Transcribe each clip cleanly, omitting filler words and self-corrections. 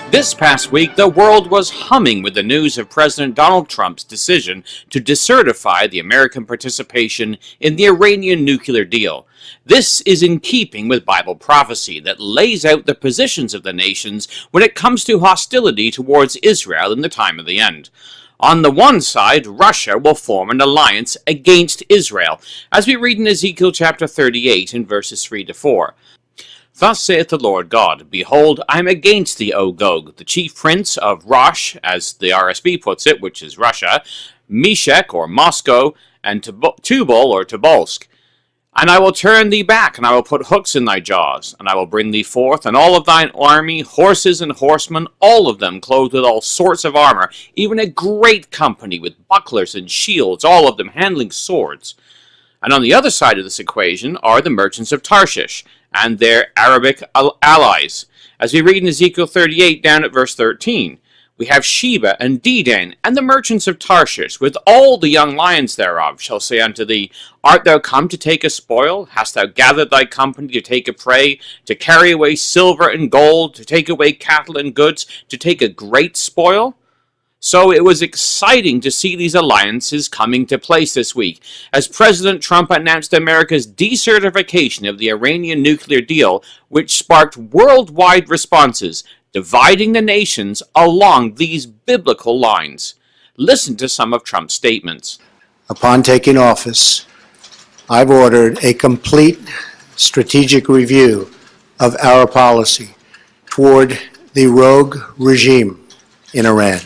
This past week, the world was humming with the news of President Donald Trump's decision to decertify the American participation in the Iranian nuclear deal. This is in keeping with Bible prophecy that lays out the positions of the nations when it comes to hostility towards Israel in the time of the end. On the one side, Russia will form an alliance against Israel, as we read in Ezekiel chapter 38 in verses 3 to 4. Thus saith the Lord God, Behold, I am against thee, O Gog, the chief prince of Rosh, as the RSV puts it, which is Russia, Meshech, or Moscow, and Tubal, or Tobolsk. And I will turn thee back, and I will put hooks in thy jaws, and I will bring thee forth, and all of thine army, horses and horsemen, all of them clothed with all sorts of armor, even a great company with bucklers and shields, all of them handling swords. And on the other side of this equation are the merchants of Tarshish, and their Arabic allies. As we read in Ezekiel 38 down at verse 13, we have Sheba and Dedan, and the merchants of Tarshish, with all the young lions thereof, shall say unto thee, Art thou come to take a spoil? Hast thou gathered thy company to take a prey, to carry away silver and gold, to take away cattle and goods, to take a great spoil? So it was exciting to see these alliances coming to place this week, as President Trump announced America's decertification of the Iranian nuclear deal, which sparked worldwide responses, dividing the nations along these biblical lines. Listen to some of Trump's statements. Upon taking office, I've ordered a complete strategic review of our policy toward the rogue regime in Iran.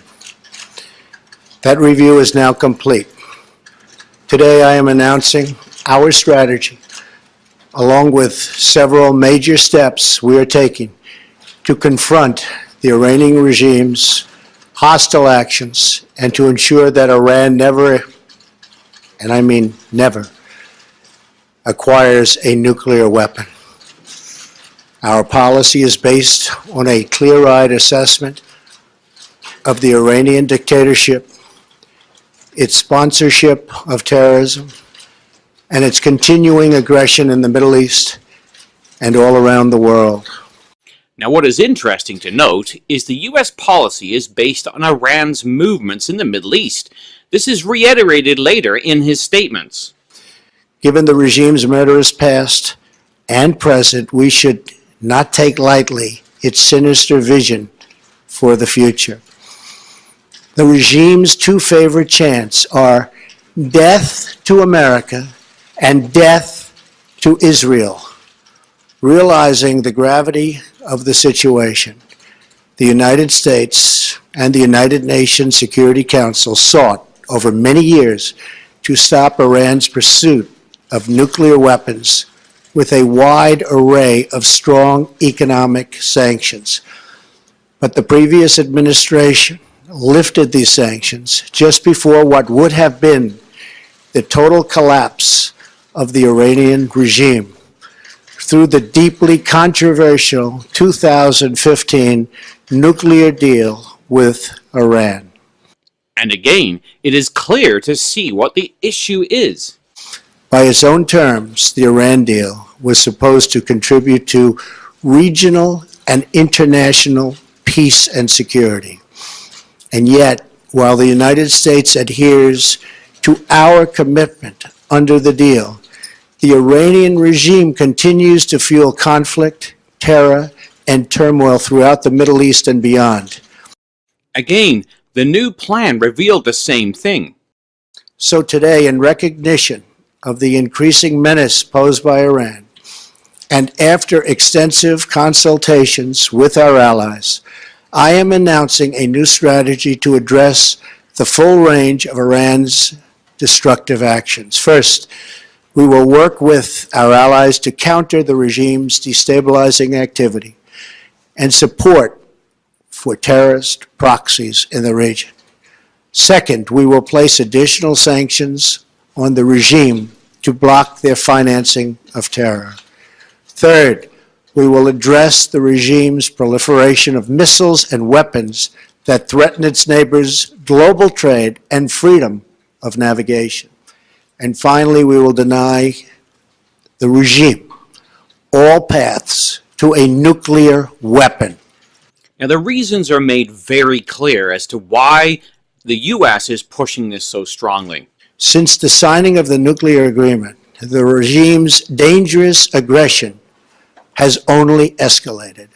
That review is now complete. Today I am announcing our strategy, along with several major steps we are taking to confront the Iranian regime's hostile actions and to ensure that Iran never, and I mean never, acquires a nuclear weapon. Our policy is based on a clear-eyed assessment of the Iranian dictatorship, its sponsorship of terrorism, and its continuing aggression in the Middle East and all around the world. Now, what is interesting to note is the U.S. policy is based on Iran's movements in the Middle East. This is reiterated later in his statements. Given the regime's murderous past and present, we should not take lightly its sinister vision for the future. The regime's two favorite chants are death to America and death to Israel. Realizing the gravity of the situation, the United States and the United Nations Security Council sought over many years to stop Iran's pursuit of nuclear weapons with a wide array of strong economic sanctions. But the previous administration lifted these sanctions just before what would have been the total collapse of the Iranian regime through the deeply controversial 2015 nuclear deal with Iran. And again, it is clear to see what the issue is. By its own terms, the Iran deal was supposed to contribute to regional and international peace and security. And yet, while the United States adheres to our commitment under the deal, the Iranian regime continues to fuel conflict, terror, and turmoil throughout the Middle East and beyond. Again, the new plan revealed the same thing. So today, in recognition of the increasing menace posed by Iran, and after extensive consultations with our allies, I am announcing a new strategy to address the full range of Iran's destructive actions. First, we will work with our allies to counter the regime's destabilizing activity and support for terrorist proxies in the region. Second, we will place additional sanctions on the regime to block their financing of terror. Third, we will address the regime's proliferation of missiles and weapons that threaten its neighbors' global trade and freedom of navigation. And finally, we will deny the regime all paths to a nuclear weapon. Now, the reasons are made very clear as to why the U.S. is pushing this so strongly. Since the signing of the nuclear agreement, the regime's dangerous aggression has only escalated.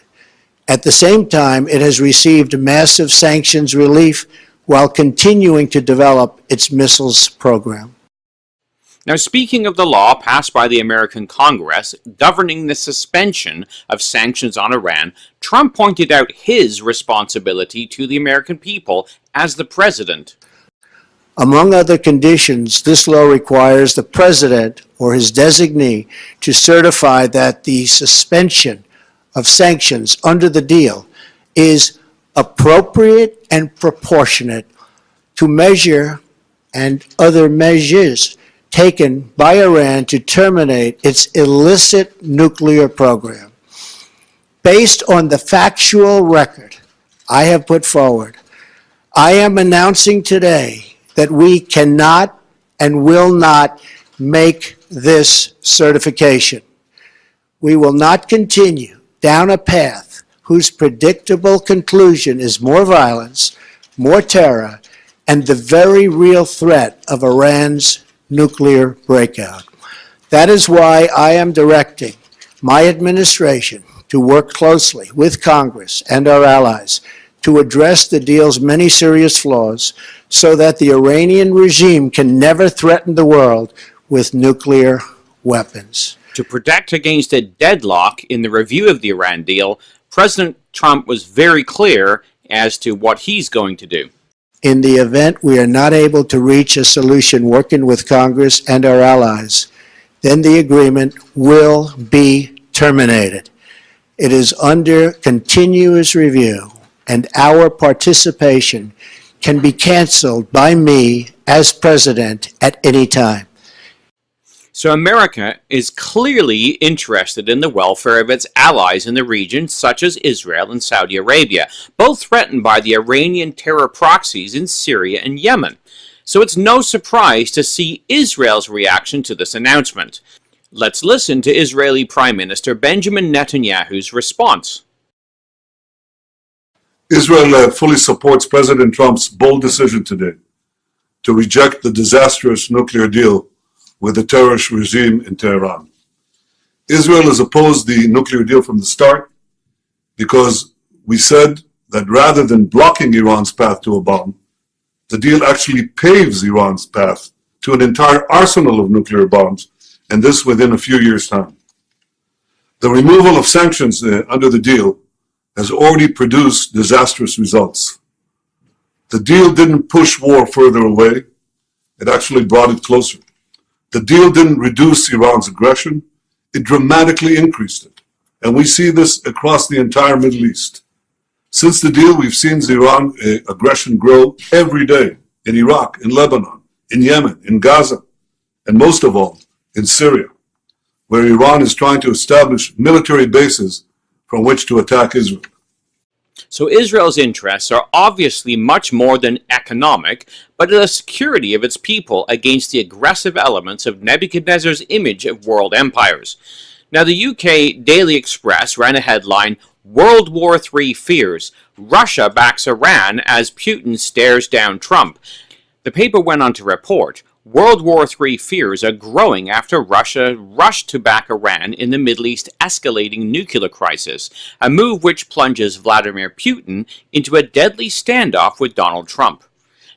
At the same time, it has received massive sanctions relief while continuing to develop its missiles program. Now, speaking of the law passed by the American Congress governing the suspension of sanctions on Iran, Trump pointed out his responsibility to the American people as the president. Among other conditions, this law requires the president or his designee to certify that the suspension of sanctions under the deal is appropriate and proportionate to measure and other measures taken by Iran to terminate its illicit nuclear program. Based on the factual record I have put forward, I am announcing today that we cannot and will not make this certification. We will not continue down a path whose predictable conclusion is more violence, more terror, and the very real threat of Iran's nuclear breakout. That is why I am directing my administration to work closely with Congress and our allies to address the deal's many serious flaws so that the Iranian regime can never threaten the world with nuclear weapons. To protect against a deadlock in the review of the Iran deal, President Trump was very clear as to what he's going to do. In the event we are not able to reach a solution working with Congress and our allies, then the agreement will be terminated. It is under continuous review, and our participation can be canceled by me as president at any time. So America is clearly interested in the welfare of its allies in the region, such as Israel and Saudi Arabia, both threatened by the Iranian terror proxies in Syria and Yemen. So it's no surprise to see Israel's reaction to this announcement. Let's listen to Israeli Prime Minister Benjamin Netanyahu's response. Israel fully supports President Trump's bold decision today to reject the disastrous nuclear deal with the terrorist regime in Tehran. Israel has opposed the nuclear deal from the start because we said that rather than blocking Iran's path to a bomb, the deal actually paves Iran's path to an entire arsenal of nuclear bombs, and this within a few years' time. The removal of sanctions under the deal has already produced disastrous results. The deal didn't push war further away, it actually brought it closer. The deal didn't reduce Iran's aggression, it dramatically increased it. And we see this across the entire Middle East. Since the deal, we've seen Iran aggression grow every day in Iraq, in Lebanon, in Yemen, in Gaza, and most of all, in Syria, where Iran is trying to establish military bases from which to attack Israel. So Israel's interests are obviously much more than economic, but the security of its people against the aggressive elements of Nebuchadnezzar's image of world empires. Now, the UK Daily Express ran a headline, World War III fears, Russia backs Iran as Putin stares down Trump. The paper went on to report, World War III fears are growing after Russia rushed to back Iran in the Middle East escalating nuclear crisis, a move which plunges Vladimir Putin into a deadly standoff with Donald Trump.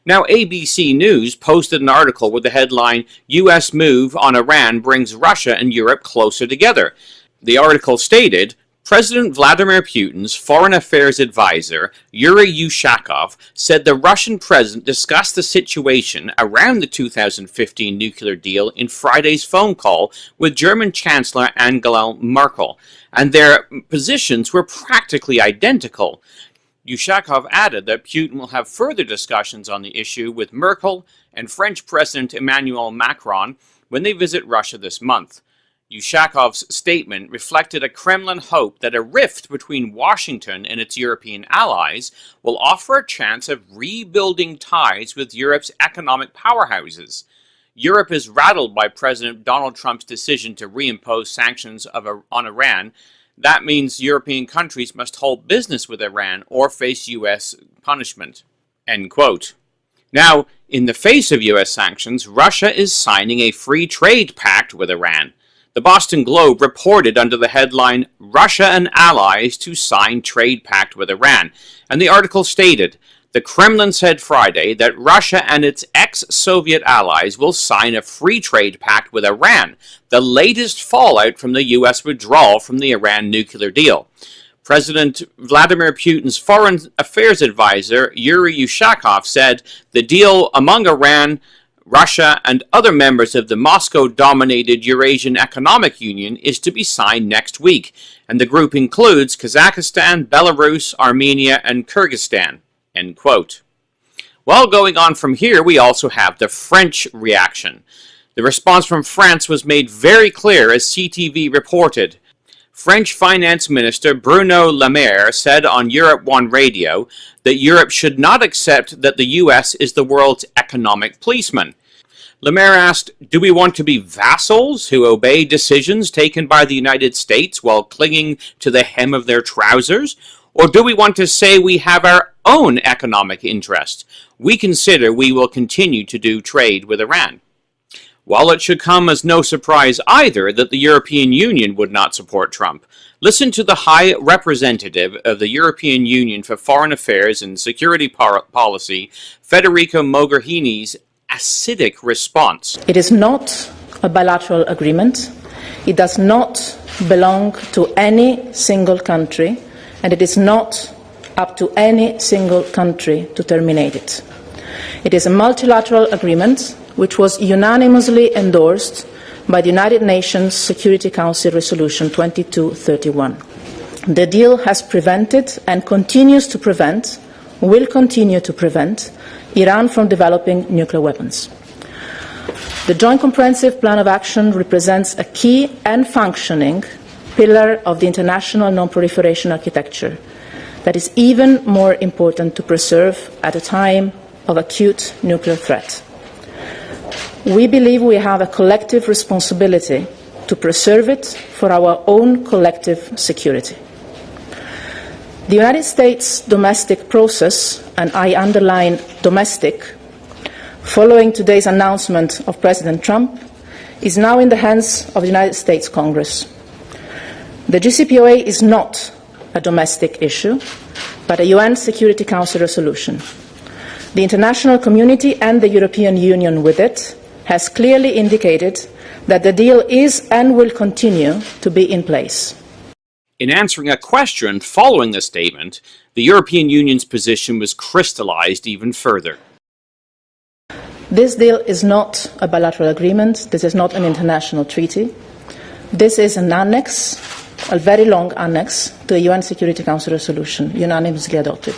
Now, ABC News posted an article with the headline, U.S. move on Iran brings Russia and Europe closer together. The article stated, President Vladimir Putin's foreign affairs advisor, Yuri Ushakov, said the Russian president discussed the situation around the 2015 nuclear deal in Friday's phone call with German Chancellor Angela Merkel, and their positions were practically identical. Ushakov added that Putin will have further discussions on the issue with Merkel and French President Emmanuel Macron when they visit Russia this month. Ushakov's statement reflected a Kremlin hope that a rift between Washington and its European allies will offer a chance of rebuilding ties with Europe's economic powerhouses. Europe is rattled by President Donald Trump's decision to reimpose sanctions on Iran. That means European countries must hold business with Iran or face U.S. punishment. End quote. Now, in the face of U.S. sanctions, Russia is signing a free trade pact with Iran. The Boston Globe reported under the headline, "Russia and Allies to Sign Trade Pact with Iran," and the article stated, "The Kremlin said Friday that Russia and its ex-Soviet allies will sign a free trade pact with Iran, the latest fallout from the U.S. withdrawal from the Iran nuclear deal." President Vladimir Putin's foreign affairs advisor, Yuri Ushakov, said the deal among Iran, Russia, and other members of the Moscow-dominated Eurasian Economic Union is to be signed next week, and the group includes Kazakhstan, Belarus, Armenia, and Kyrgyzstan. End quote. Well, going on from here, we also have the French reaction. The response from France was made very clear as CTV reported. French Finance Minister Bruno Le Maire said on Europe 1 radio that Europe should not accept that the US is the world's economic policeman. Le Maire asked, "Do we want to be vassals who obey decisions taken by the United States while clinging to the hem of their trousers? Or do we want to say we have our own economic interest? We consider we will continue to do trade with Iran." While it should come as no surprise either that the European Union would not support Trump, listen to the High Representative of the European Union for Foreign Affairs and Security Policy, Federica Mogherini's acidic response. It is not a bilateral agreement. It does not belong to any single country, and it is not up to any single country to terminate it. It is a multilateral agreement which was unanimously endorsed by the United Nations Security Council Resolution 2231. The deal has prevented and continues to prevent, will continue to prevent, Iran from developing nuclear weapons. The Joint Comprehensive Plan of Action represents a key and functioning pillar of the international non-proliferation architecture that is even more important to preserve at a time of acute nuclear threat. We believe we have a collective responsibility to preserve it for our own collective security. The United States domestic process, and I underline domestic, following today's announcement of President Trump, is now in the hands of the United States Congress. The JCPOA is not a domestic issue, but a UN Security Council resolution. The international community and the European Union with it has clearly indicated that the deal is and will continue to be in place. In answering a question following the statement, the European Union's position was crystallized even further. This deal is not a bilateral agreement. This is not an international treaty. This is an annex, a very long annex, to a UN Security Council resolution unanimously adopted.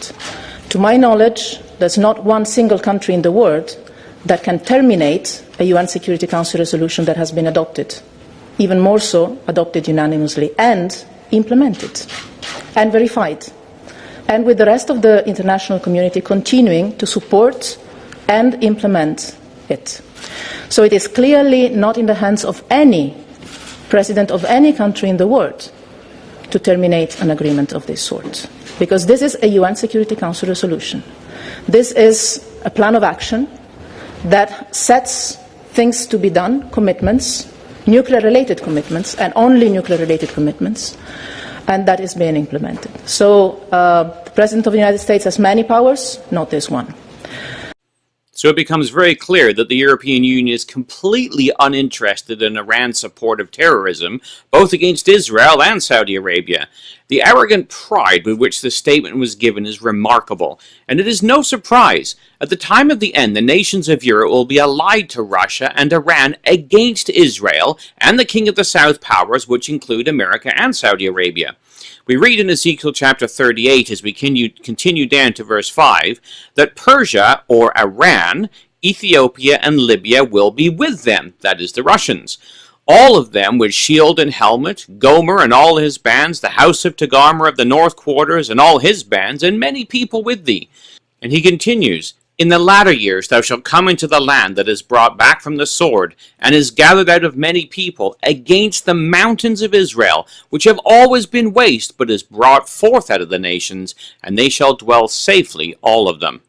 To my knowledge, there's not one single country in the world that can terminate a UN Security Council resolution that has been adopted, even more so adopted unanimously and implemented and verified, and with the rest of the international community continuing to support and implement it. So it is clearly not in the hands of any president of any country in the world to terminate an agreement of this sort, because this is a UN Security Council resolution. This is a plan of action that sets things to be done, commitments, nuclear-related commitments, and only nuclear-related commitments, and that is being implemented. So the President of the United States has many powers, not this one. So it becomes very clear that the European Union is completely uninterested in Iran's support of terrorism, both against Israel and Saudi Arabia. The arrogant pride with which the statement was given is remarkable, and it is no surprise. At the time of the end, the nations of Europe will be allied to Russia and Iran against Israel and the King of the South powers, which include America and Saudi Arabia. We read in Ezekiel chapter 38, as we continue down to verse 5, that Persia, or Iran, Ethiopia, and Libya will be with them, that is the Russians. all of them with shield and helmet, Gomer and all his bands, the house of Togarmah of the north quarters and all his bands, and many people with thee. And he continues, In the latter years thou shalt come into the land that is brought back from the sword, and is gathered out of many people, against the mountains of Israel, which have always been waste, but is brought forth out of the nations, and they shall dwell safely, all of them.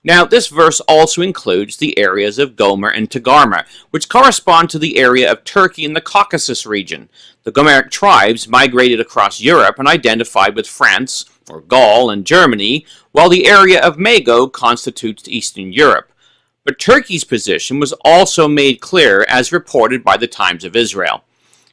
Now, this verse also includes the areas of Gomer and Togarmah, which correspond to the area of Turkey in the Caucasus region. The Gomeric tribes migrated across Europe and identified with France, or Gaul, and Germany, while the area of Magog constitutes Eastern Europe. But Turkey's position was also made clear as reported by the Times of Israel.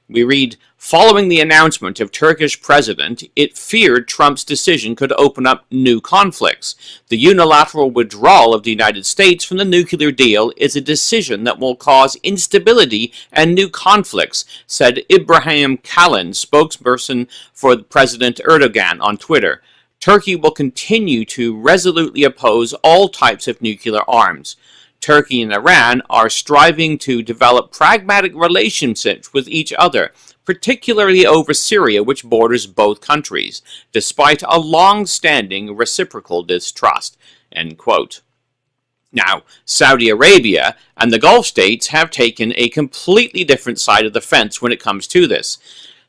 We read, following the announcement of Turkish president, it feared Trump's decision could open up new conflicts. The unilateral withdrawal of the United States from the nuclear deal is a decision that will cause instability and new conflicts, said Ibrahim Kalin, spokesperson for President Erdogan, on Twitter. Turkey will continue to resolutely oppose all types of nuclear arms. Turkey and Iran are striving to develop pragmatic relationships with each other, particularly over Syria, which borders both countries, despite a long-standing reciprocal distrust. End quote. Now, Saudi Arabia and the Gulf states have taken a completely different side of the fence when it comes to this.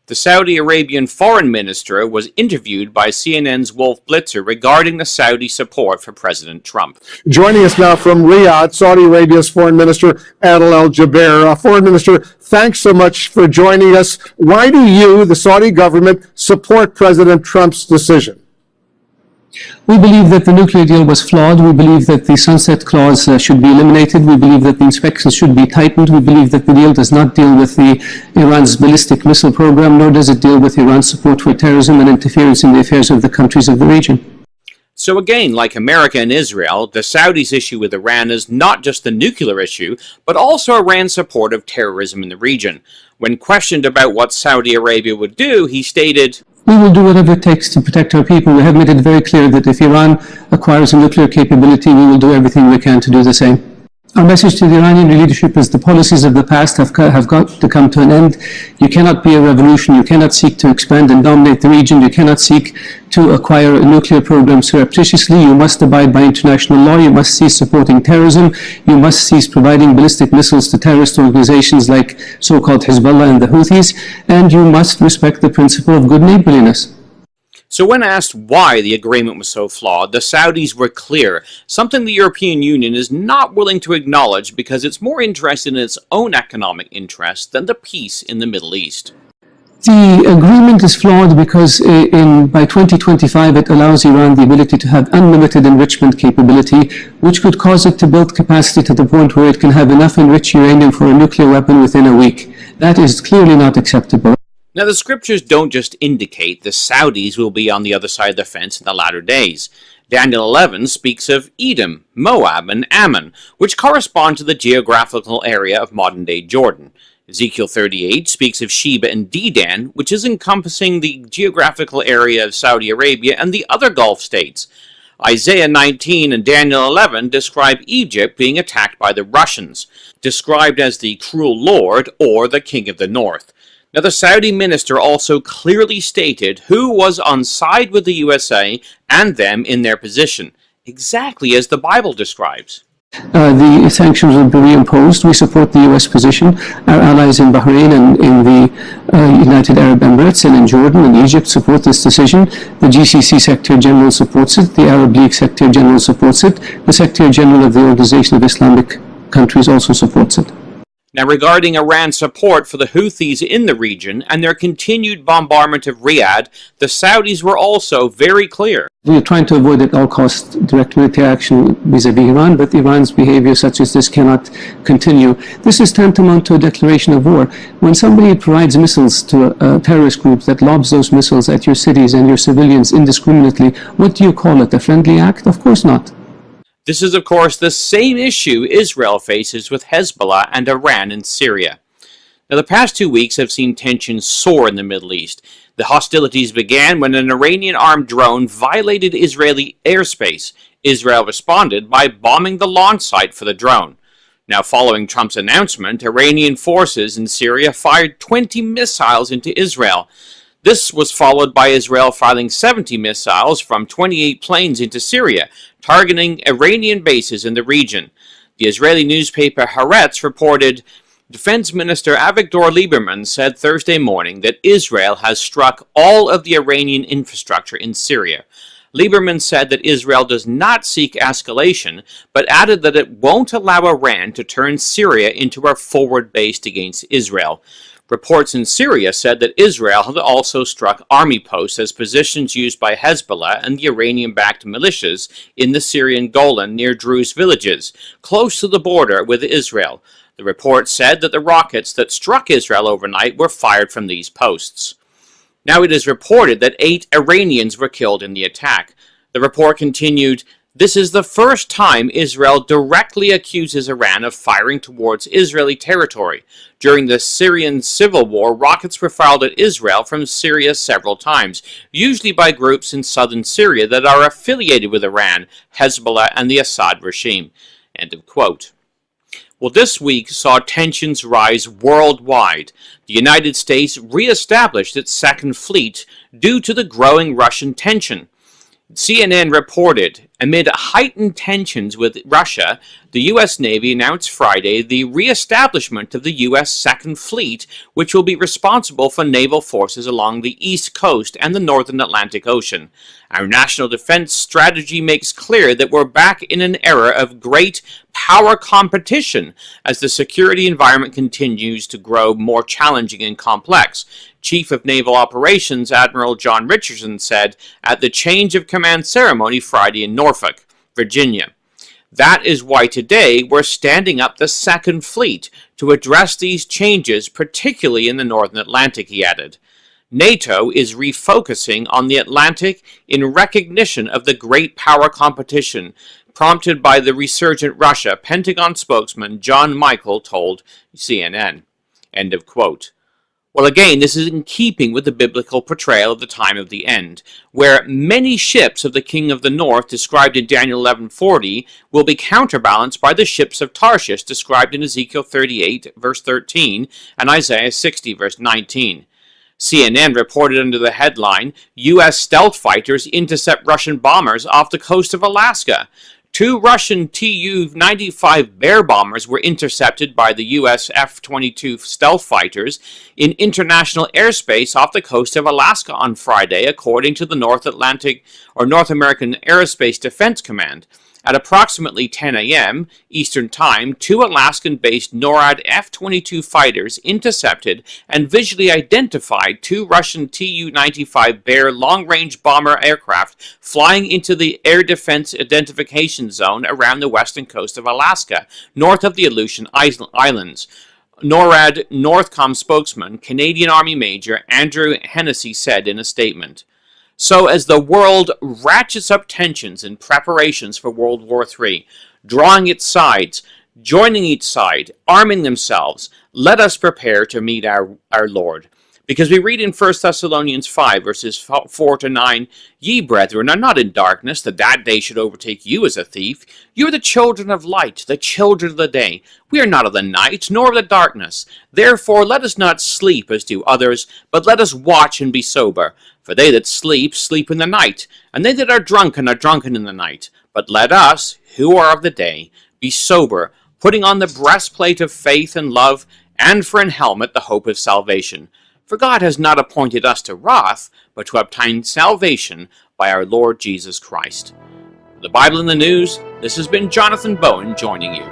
The Saudi Arabian foreign minister was interviewed by CNN's Wolf Blitzer regarding the Saudi support for President Trump. Joining us now from Riyadh, Saudi Arabia's Foreign Minister Adel Al-Jubeir. Foreign Minister, thanks so much for joining us. Why do you, the Saudi government, support President Trump's decision? We believe that the nuclear deal was flawed. We believe that the sunset clause should be eliminated. We believe that the inspections should be tightened. We believe that the deal does not deal with Iran's ballistic missile program, nor does it deal with Iran's support for terrorism and interference in the affairs of the countries of the region. So again, like America and Israel, the Saudis' issue with Iran is not just the nuclear issue, but also Iran's support of terrorism in the region. When questioned about what Saudi Arabia would do, he stated, We will do whatever it takes to protect our people. We have made it very clear that if Iran acquires a nuclear capability, we will do everything we can to do the same. Our message to the Iranian leadership is the policies of the past have got to come to an end. You cannot be a revolution. You cannot seek to expand and dominate the region. You cannot seek to acquire a nuclear program surreptitiously. You must abide by international law. You must cease supporting terrorism. You must cease providing ballistic missiles to terrorist organizations like so-called Hezbollah and the Houthis. And you must respect the principle of good neighborliness. So when asked why the agreement was so flawed, the Saudis were clear, something the European Union is not willing to acknowledge because it's more interested in its own economic interests than the peace in the Middle East. The agreement is flawed because by 2025 it allows Iran the ability to have unlimited enrichment capability, which could cause it to build capacity to the point where it can have enough enriched uranium for a nuclear weapon within a week. That is clearly not acceptable. Now, the scriptures don't just indicate the Saudis will be on the other side of the fence in the latter days. Daniel 11 speaks of Edom, Moab, and Ammon, which correspond to the geographical area of modern-day Jordan. Ezekiel 38 speaks of Sheba and Dedan, which is encompassing the geographical area of Saudi Arabia and the other Gulf states. Isaiah 19 and Daniel 11 describe Egypt being attacked by the Russians, described as the cruel lord or the king of the north. Now, the Saudi minister also clearly stated who was on side with the USA and them in their position, exactly as the Bible describes. The sanctions will be reimposed. We support the U.S. position. Our allies in Bahrain and in the United Arab Emirates and in Jordan and Egypt support this decision. The GCC Secretary General supports it. The Arab League Secretary General supports it. The Secretary General of the Organization of Islamic Countries also supports it. Now, regarding Iran's support for the Houthis in the region and their continued bombardment of Riyadh, the Saudis were also very clear. We are trying to avoid at all costs direct military action vis-à-vis Iran, but Iran's behavior such as this cannot continue. This is tantamount to a declaration of war. When somebody provides missiles to a terrorist group that lobs those missiles at your cities and your civilians indiscriminately, what do you call it? A friendly act? Of course not. This is, of course, the same issue Israel faces with Hezbollah and Iran in Syria. Now, the past 2 weeks have seen tensions soar in the Middle East. The hostilities began when an Iranian-armed drone violated Israeli airspace. Israel responded by bombing the launch site for the drone. Now, following Trump's announcement, Iranian forces in Syria fired 20 missiles into Israel. This was followed by Israel firing 70 missiles from 28 planes into Syria, targeting Iranian bases in the region. The Israeli newspaper Haaretz reported Defense Minister Avigdor Lieberman said Thursday morning that Israel has struck all of the Iranian infrastructure in Syria. Lieberman said that Israel does not seek escalation, but added that it won't allow Iran to turn Syria into a forward base against Israel. Reports in Syria said that Israel had also struck army posts as positions used by Hezbollah and the Iranian-backed militias in the Syrian Golan near Druze villages, close to the border with Israel. The report said that the rockets that struck Israel overnight were fired from these posts. Now it is reported that 8 Iranians were killed in the attack. The report continued, "This is the first time Israel directly accuses Iran of firing towards Israeli territory. During the Syrian civil war, rockets were fired at Israel from Syria several times, usually by groups in southern Syria that are affiliated with Iran, Hezbollah, and the Assad regime." End of quote. Well, this week saw tensions rise worldwide. The United States re-established its Second Fleet due to the growing Russian tension. CNN reported, amid heightened tensions with Russia, the U.S. Navy announced Friday the re-establishment of the U.S. Second Fleet, which will be responsible for naval forces along the East Coast and the Northern Atlantic Ocean. Our national defense strategy makes clear that we're back in an era of great power competition as the security environment continues to grow more challenging and complex. Chief of Naval Operations Admiral John Richardson said at the change of command ceremony Friday in Norfolk, Virginia. That is why today we're standing up the Second Fleet to address these changes, particularly in the Northern Atlantic, he added. NATO is refocusing on the Atlantic in recognition of the great power competition prompted by the resurgent Russia, Pentagon spokesman John Michael told CNN. End of quote. Well, again, this is in keeping with the biblical portrayal of the time of the end, where many ships of the king of the north, described in Daniel 11:40, will be counterbalanced by the ships of Tarshish, described in Ezekiel 38, verse 13, and Isaiah 60, verse 19. CNN reported under the headline, U.S. stealth fighters intercept Russian bombers off the coast of Alaska. 2 Russian Tu-95 Bear bombers were intercepted by the U.S. F-22 stealth fighters in international airspace off the coast of Alaska on Friday, according to the North American Aerospace Defense Command. At approximately 10 a.m. Eastern Time, 2 Alaskan-based NORAD F-22 fighters intercepted and visually identified 2 Russian Tu-95 Bear long-range bomber aircraft flying into the Air Defense Identification Zone around the western coast of Alaska, north of the Aleutian Islands. NORAD Northcom spokesman, Canadian Army Major Andrew Hennessy said in a statement. So as the world ratchets up tensions in preparations for World War III, drawing its sides, joining each side, arming themselves, let us prepare to meet our Lord. Because we read in 1 Thessalonians 5, verses 4 to 9, Ye, brethren, are not in darkness, that day should overtake you as a thief. You are the children of light, the children of the day. We are not of the night, nor of the darkness. Therefore let us not sleep as do others, but let us watch and be sober. For they that sleep, sleep in the night, and they that are drunken in the night. But let us, who are of the day, be sober, putting on the breastplate of faith and love, and for an helmet the hope of salvation. For God has not appointed us to wrath, but to obtain salvation by our Lord Jesus Christ. For the Bible in the News, this has been Jonathan Bowen joining you.